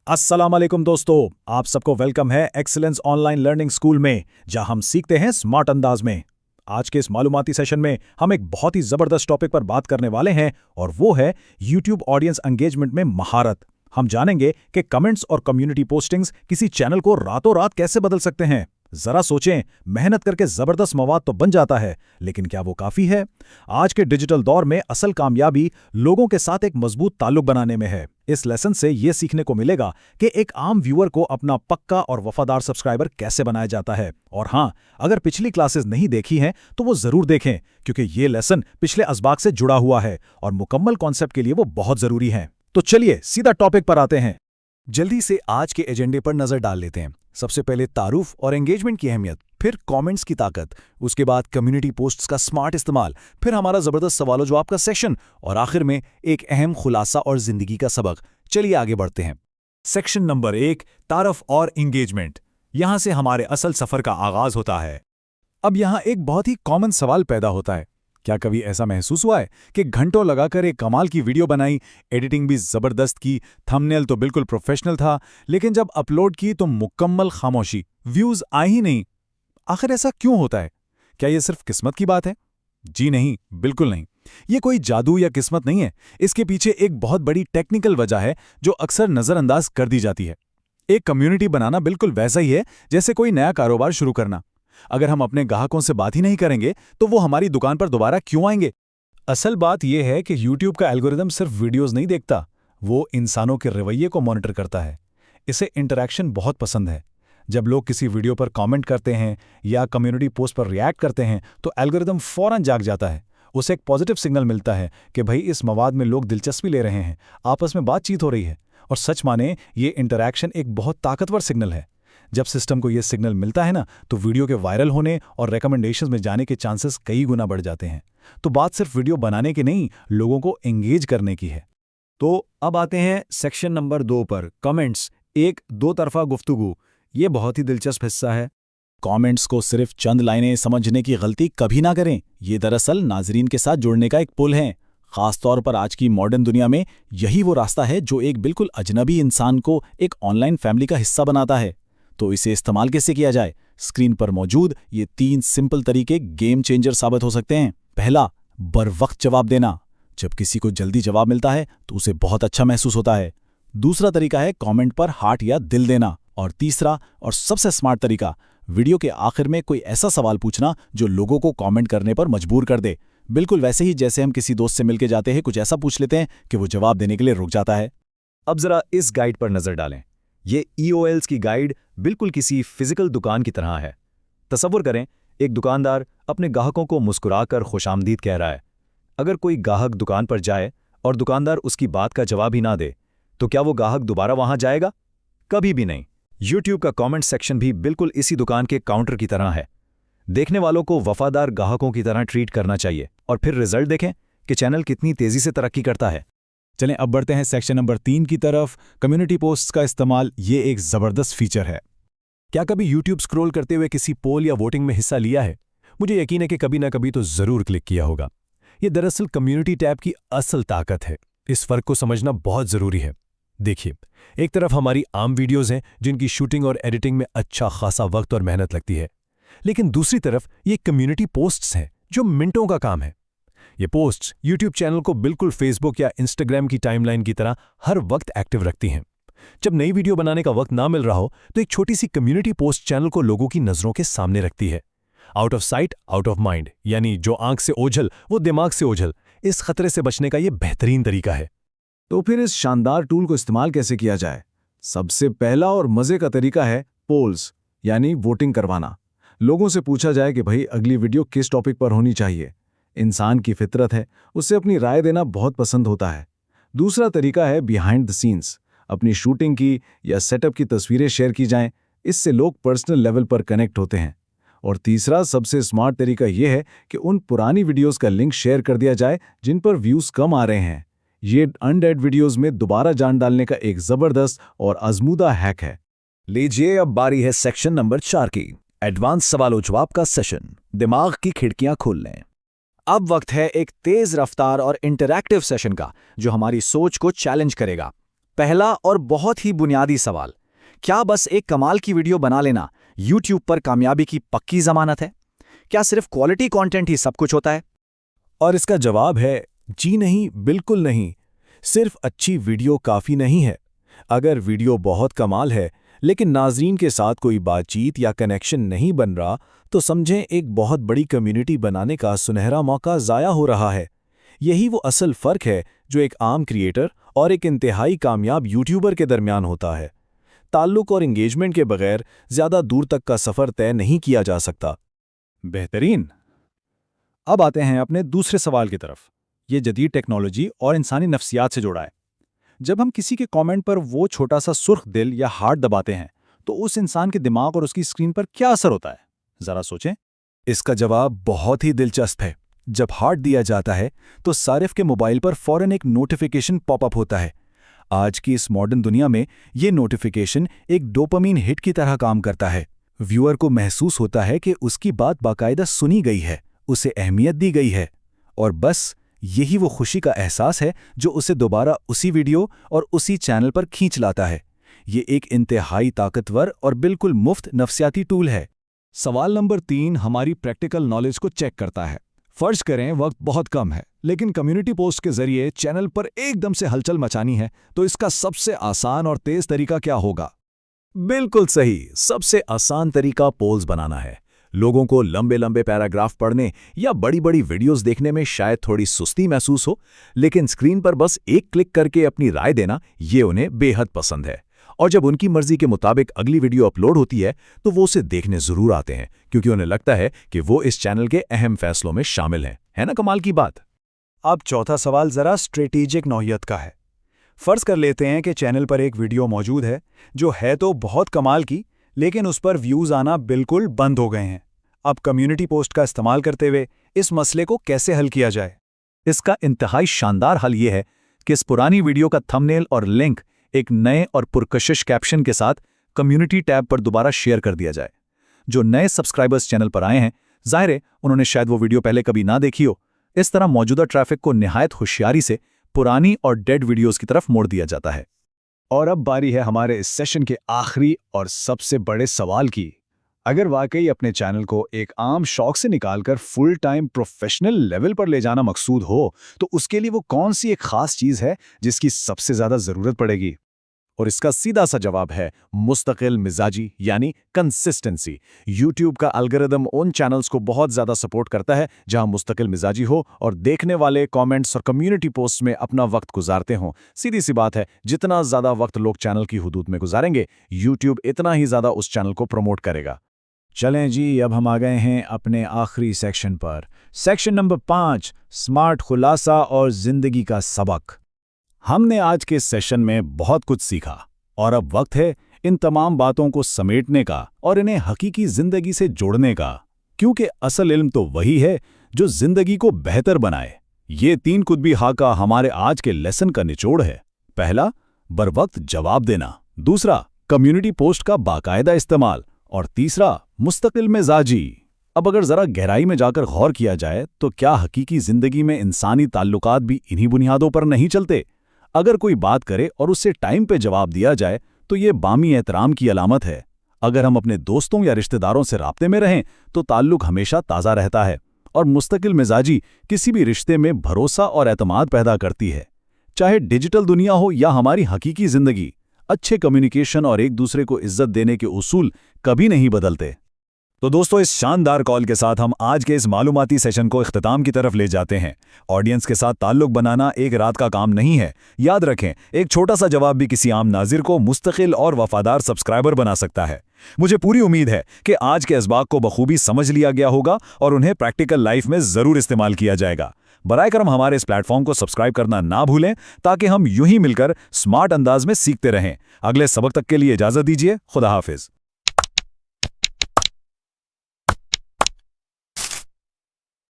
अस्सलाम वालेकुम दोस्तों, आप सबको वेलकम है एक्सीलेंस ऑनलाइन लर्निंग स्कूल में, जहां हम सीखते हैं स्मार्ट अंदाज में। आज के इस मालूमाती सेशन में हम एक बहुत ही जबरदस्त टॉपिक पर बात करने वाले हैं और वो है यूट्यूब ऑडियंस एंगेजमेंट में महारत। हम जानेंगे कि कमेंट्स और कम्युनिटी पोस्टिंग्स किसी चैनल को रातों रात कैसे बदल सकते हैं। जरा सोचें, मेहनत करके जबरदस्त मवाद तो बन जाता है, लेकिन क्या वो काफी है? आज के डिजिटल दौर में असल कामयाबी लोगों के साथ एक मजबूत ताल्लुक बनाने में है। इस लेसन से ये सीखने को मिलेगा कि एक आम व्यूअर को अपना पक्का और वफादार सब्सक्राइबर कैसे बनाया जाता है। और हाँ, अगर पिछली क्लासेस नहीं देखी हैं तो वो जरूर देखें, क्योंकि ये लेसन पिछले असबाक से जुड़ा हुआ है और मुकम्मल कॉन्सेप्ट के लिए वो बहुत जरूरी है। तो चलिए सीधा टॉपिक पर आते हैं। जल्दी से आज के एजेंडे पर नजर डाल लेते हैं। सबसे पहले तारुफ और एंगेजमेंट की अहमियत, फिर कमेंट्स की ताकत, उसके बाद कम्युनिटी पोस्ट्स का स्मार्ट इस्तेमाल, फिर हमारा जबरदस्त सवाल जवाब का सेक्शन और आखिर में एक अहम खुलासा और जिंदगी का सबक। चलिए आगे बढ़ते हैं। सेक्शन नंबर 1, तारफ और एंगेजमेंट। यहां से हमारे असल सफर का आगाज होता है। अब यहां एक बहुत ही कॉमन सवाल पैदा होता है, क्या कभी ऐसा महसूस हुआ है कि घंटों लगाकर एक कमाल की वीडियो बनाई, एडिटिंग भी जबरदस्त की, थंबनेल तो बिल्कुल प्रोफेशनल था, लेकिन जब अपलोड की तो मुकम्मल खामोशी, व्यूज आए ही नहीं? आखिर ऐसा क्यों होता है? क्या यह सिर्फ किस्मत की बात है? जी नहीं, बिल्कुल नहीं। ये कोई जादू या किस्मत नहीं है। इसके पीछे एक बहुत बड़ी टेक्निकल वजह है जो अक्सर नजरअंदाज कर दी जाती है। एक कम्युनिटी बनाना बिल्कुल वैसा ही है जैसे कोई नया कारोबार शुरू करना। अगर हम अपने ग्राहकों से बात ही नहीं करेंगे तो वो हमारी दुकान पर दोबारा क्यों आएंगे? असल बात यह है कि YouTube का एल्गोरिदम सिर्फ वीडियोस नहीं देखता, वो इंसानों के रवैये को मॉनिटर करता है। इसे इंटरैक्शन बहुत पसंद है। जब लोग किसी वीडियो पर कमेंट करते हैं या कम्युनिटी पोस्ट पर रिएक्ट करते हैं तो एल्गोरिदम फौरन जाग जाता है। उसे एक पॉजिटिव सिग्नल मिलता है कि भाई इस मवाद में लोग दिलचस्पी ले रहे हैं, आपस में बातचीत हो रही है। और सच माने, ये इंटरैक्शन एक बहुत ताकतवर सिग्नल है। जब सिस्टम को यह सिग्नल मिलता है ना, तो वीडियो के वायरल होने और रिकमेंडेशंस में जाने के चांसेस कई गुना बढ़ जाते हैं। तो बात सिर्फ वीडियो बनाने की नहीं, लोगों को एंगेज करने की है। तो अब आते हैं सेक्शन नंबर 2 पर, कमेंट्स, एक दो तरफा गुफ्तगू। ये बहुत ही दिलचस्प हिस्सा है। कमेंट्स को सिर्फ चंद लाइनें समझने की गलती कभी ना करें। ये दरअसल नाजरीन के साथ जुड़ने का एक पुल है। खासतौर पर आज की मॉडर्न दुनिया में यही वो रास्ता है जो एक बिल्कुल अजनबी इंसान को एक ऑनलाइन फैमिली का हिस्सा बनाता है। तो इसे इस्तेमाल कैसे किया जाए? स्क्रीन पर मौजूद ये 3 सिंपल तरीके गेम चेंजर साबित हो सकते हैं। पहला, बरवक्त जवाब देना। जब किसी को जल्दी जवाब मिलता है तो उसे बहुत अच्छा महसूस होता है। दूसरा तरीका है कमेंट पर हार्ट या दिल देना। और तीसरा और सबसे स्मार्ट तरीका, वीडियो के आखिर में कोई ऐसा सवाल पूछना जो लोगों को कमेंट करने पर मजबूर कर दे। बिल्कुल वैसे ही जैसे हम किसी दोस्त से मिलके जाते हैं, कुछ ऐसा पूछ लेते हैं कि वो जवाब देने के लिए रुक जाता है। अब जरा इस गाइड पर नजर डालें। ये EOLs की गाइड बिल्कुल किसी फिजिकल दुकान की तरह है। तसव्वुर करें, एक दुकानदार अपने ग्राहकों को मुस्कुराकर खुशामदीद कह रहा है। अगर कोई ग्राहक दुकान पर जाए और दुकानदार उसकी बात का जवाब ही ना दे, तो क्या वो ग्राहक दोबारा वहां जाएगा? कभी भी नहीं। YouTube का कमेंट सेक्शन भी बिल्कुल इसी दुकान के काउंटर की तरह है। देखने वालों को वफादार ग्राहकों की तरह ट्रीट करना चाहिए और फिर रिजल्ट देखें कि चैनल कितनी तेजी से तरक्की करता है। चलें अब बढ़ते हैं सेक्शन नंबर 3 की तरफ, कम्युनिटी पोस्ट्स का इस्तेमाल। ये एक जबरदस्त फीचर है। क्या कभी YouTube स्क्रॉल करते हुए किसी पोल या वोटिंग में हिस्सा लिया है? मुझे यकीन है कि कभी ना कभी तो जरूर क्लिक किया होगा। ये दरअसल कम्युनिटी टैब की असल ताकत है। इस फर्क को समझना बहुत जरूरी है। देखिए, एक तरफ हमारी आम वीडियोस हैं जिनकी शूटिंग और एडिटिंग में अच्छा खासा वक्त और मेहनत लगती है, लेकिन दूसरी तरफ ये कम्युनिटी पोस्ट्स हैं जो मिनटों का काम है। ये पोस्ट्स YouTube चैनल को बिल्कुल Facebook या Instagram की टाइमलाइन की तरह हर वक्त एक्टिव रखती हैं। जब नई वीडियो बनाने का वक्त ना मिल रहा हो तो एक छोटी सी कम्युनिटी पोस्ट चैनल को लोगों की नजरों के सामने रखती है। Out of sight out of mind, यानी जो आंख से ओझल वो दिमाग से ओझल। इस खतरे से बचने का ये बेहतरीन तरीका है। तो फिर इस शानदार टूल को इस्तेमाल कैसे किया जाए? सबसे पहला और मजे का तरीका है पोल्स, यानी वोटिंग करवाना। लोगों से पूछा जाए कि भाई अगली वीडियो किस टॉपिक पर होनी चाहिए। इंसान की फितरत है, उससे अपनी राय देना बहुत पसंद होता है। दूसरा तरीका है बिहाइंड द सीन्स। अपनी शूटिंग की या सेटअप की तस्वीरें शेयर की जाएं, इससे लोग पर्सनल लेवल पर कनेक्ट होते हैं। और तीसरा सबसे स्मार्ट तरीका यह है कि उन पुरानी वीडियोस का लिंक शेयर कर दिया जाए जिन पर व्यूज कम आ रहे हैं। ये अनडेड वीडियोस में दोबारा जान डालने का एक जबरदस्त और आजमूदा हैक है। लीजिए, अब बारी है सेक्शन नंबर 4 की, एडवांस सवाल जवाब का सेशन। दिमाग की खिड़कियां खोल लें। अब वक्त है एक तेज रफ्तार और इंटरैक्टिव सेशन का, जो हमारी सोच को चैलेंज करेगा। पहला और बहुत ही बुनियादी सवाल, क्या बस एक कमाल की वीडियो बना लेना YouTube पर कामयाबी की पक्की जमानत है? क्या सिर्फ क्वालिटी कंटेंट ही सब कुछ होता है? और इसका जवाब है जी नहीं, बिल्कुल नहीं। सिर्फ अच्छी वीडियो काफ़ी नहीं है। अगर वीडियो बहुत कमाल है लेकिन नाज़रीन के साथ कोई बातचीत या कनेक्शन नहीं बन रहा, तो समझें एक बहुत बड़ी कम्युनिटी बनाने का सुनहरा मौका ज़ाया हो रहा है। यही वो असल फ़र्क है जो एक आम क्रिएटर और एक इंतहाई कामयाब यूट्यूबर के दरमियान होता है। ताल्लुक और एंगेजमेंट के बगैर ज़्यादा दूर तक का सफ़र तय नहीं किया जा सकता। बेहतरीन। अब आते हैं अपने दूसरे सवाल की तरफ। ये जदीद टेक्नोलॉजी और इंसानी नफ्सियात से जुड़ा है। जब हम किसी के कमेंट पर वो छोटा सा सुर्ख दिल या हार्ट दबाते हैं, तो उस इंसान के दिमाग और उसकी स्क्रीन पर क्या असर होता है? जरा सोचें। इसका जवाब बहुत ही दिलचस्प है। जब हार्ट दिया जाता है तो सारिफ के मोबाइल पर फौरन एक नोटिफिकेशन पॉपअप होता है। आज की इस मॉडर्न दुनिया में ये नोटिफिकेशन एक डोपामीन हिट की तरह काम करता है। व्यूअर को महसूस होता है कि उसकी बात बाकायदा सुनी गई है, उसे अहमियत दी गई है, और बस यही वो खुशी का एहसास है जो उसे दोबारा उसी वीडियो और उसी चैनल पर खींच लाता है। ये एक इंतहाई ताकतवर और बिल्कुल मुफ्त नफ्सियाती टूल है। सवाल नंबर 3 हमारी प्रैक्टिकल नॉलेज को चेक करता है। फर्ज करें वक्त बहुत कम है, लेकिन कम्युनिटी पोस्ट के जरिए चैनल पर एकदम से हलचल मचानी है, तो इसका सबसे आसान और तेज तरीका क्या होगा? बिल्कुल सही, सबसे आसान तरीका पोल्स बनाना है। लोगों को लंबे लंबे पैराग्राफ पढ़ने या बड़ी बड़ी वीडियोस देखने में शायद थोड़ी सुस्ती महसूस हो, लेकिन स्क्रीन पर बस एक क्लिक करके अपनी राय देना ये उन्हें बेहद पसंद है। और जब उनकी मर्जी के मुताबिक अगली वीडियो अपलोड होती है तो वो उसे देखने जरूर आते हैं, क्योंकि उन्हें लगता है कि वो इस चैनल के अहम फैसलों में शामिल हैं। है ना कमाल की बात? अब चौथा सवाल जरा स्ट्रेटेजिक नौइयत का है। फर्ज कर लेते हैं कि चैनल पर एक वीडियो मौजूद है जो है तो बहुत कमाल की, लेकिन उस पर व्यूज आना बिल्कुल बंद हो गए हैं। अब कम्युनिटी पोस्ट का इस्तेमाल करते हुए इस मसले को कैसे हल किया जाए? इसका इंतहाई शानदार हल ये है कि इस पुरानी वीडियो का थंबनेल और लिंक एक नए और पुरकशिश कैप्शन के साथ कम्युनिटी टैब पर दोबारा शेयर कर दिया जाए। जो नए सब्सक्राइबर्स चैनल पर आए हैं, जाहिर है उन्होंने शायद वो वीडियो पहले कभी ना देखी हो। इस तरह मौजूदा ट्रैफिक को निहायत होशियारी से पुरानी और डेड वीडियोस की तरफ मोड़ दिया जाता है। और अब बारी है हमारे इस सेशन के आखिरी और सबसे बड़े सवाल की। अगर वाकई अपने चैनल को एक आम शौक से निकालकर फुल टाइम प्रोफेशनल लेवल पर ले जाना मकसूद हो, तो उसके लिए वो कौन सी एक खास चीज़ है जिसकी सबसे ज़्यादा ज़रूरत पड़ेगी? और इसका सीधा सा जवाब है मुस्तकिल मिजाजी, यानी कंसिस्टेंसी। YouTube का एल्गोरिदम उन चैनल्स को बहुत ज़्यादा सपोर्ट करता है जहां मुस्तकिल मिजाजी हो और देखने वाले कमेंट्स और कम्युनिटी पोस्ट में अपना वक्त गुजारते हों। सीधी सी बात है, जितना ज़्यादा वक्त लोग चैनल की हुदूद में गुजारेंगे, YouTube इतना ही ज़्यादा उस चैनल को प्रमोट करेगा। चलें जी, अब हम आ गए हैं अपने आखिरी सेक्शन पर। सेक्शन नंबर 5, स्मार्ट खुलासा और जिंदगी का सबक। हमने आज के सेशन में बहुत कुछ सीखा और अब वक्त है इन तमाम बातों को समेटने का और इन्हें हकीकी जिंदगी से जोड़ने का, क्योंकि असल इल्म तो वही है जो जिंदगी को बेहतर बनाए। ये 3 कुतबी खाका हमारे आज के लेसन का निचोड़ है। पहला, बरवक्त जवाब देना। दूसरा, कम्युनिटी पोस्ट का बाकायदा इस्तेमाल। और तीसरा, मुस्तकिल मिजाजी। अब अगर जरा गहराई में जाकर गौर किया जाए तो क्या हकीकी जिंदगी में इंसानी ताल्लुकात भी इन्हीं बुनियादों पर नहीं चलते? अगर कोई बात करे और उससे टाइम पे जवाब दिया जाए तो ये बामी एहतराम की अलामत है। अगर हम अपने दोस्तों या रिश्तेदारों से राब्ते में रहें तो ताल्लुक हमेशा ताज़ा रहता है। और मुस्तकिल मिजाजी किसी भी रिश्ते में भरोसा और एतमाद पैदा करती है। चाहे डिजिटल दुनिया हो या हमारी हकीकी जिंदगी, अच्छे कम्युनिकेशन और एक दूसरे को इज्जत देने के उसूल कभी नहीं बदलते। तो दोस्तों, इस शानदार कॉल के साथ हम आज के इस मालूमाती सेशन को इख्तिताम की तरफ ले जाते हैं। ऑडियंस के साथ ताल्लुक बनाना एक रात का काम नहीं है। याद रखें, एक छोटा सा जवाब भी किसी आम नाजिर को मुस्तकिल और वफादार सब्सक्राइबर बना सकता है। मुझे पूरी उम्मीद है कि आज के इसबाक को बखूबी समझ लिया गया होगा और उन्हें प्रैक्टिकल लाइफ में ज़रूर इस्तेमाल किया जाएगा। बराए करम हमारे इस प्लेटफॉर्म को सब्सक्राइब करना ना भूलें, ताकि हम यूं ही मिलकर स्मार्ट अंदाज में सीखते रहें। अगले सबक तक के लिए इजाज़त दीजिए। खुदा हाफिज।